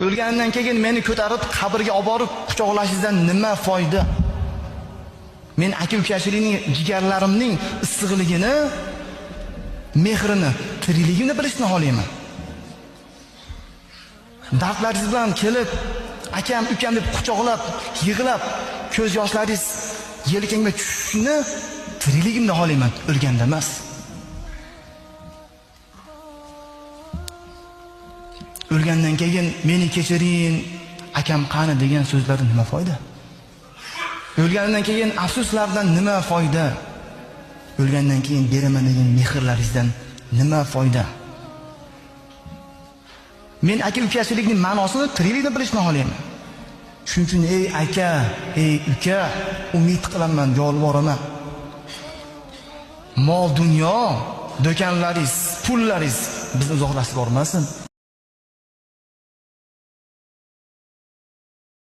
O'lganimdan keyin meni ko'tarib qabrga olib borib quchoqlashingizdan nima foyda? Men aka-ukachilikning, jigarlarimning issiqligini, mehrini, tirikligimni bilishni xohlayman. Dardlaringiz bilan kelib, akam, ukam deb quchoqlab, yig'lab, ko'z yoshlaringiz yelkamga tushishini tirikligimni xohlayman, o'lganda emas. O'lgandan keyin meni kechiring, akam qani degan so'zlardan nima foyda? O'lgandan keyin afsuslardan nima foyda? O'lgandan keyin beraman degan mehrlaringizdan nima foyda? Men aka-ukachilikning ma'nosini tiriklikda bilishni xohlayman. Shuning uchun ey aka, ey uka, umid qilaman, yolvoraman. Mol dunyo, do'konlaringiz, pullaringiz bizni uzoqlashtirib bormasin.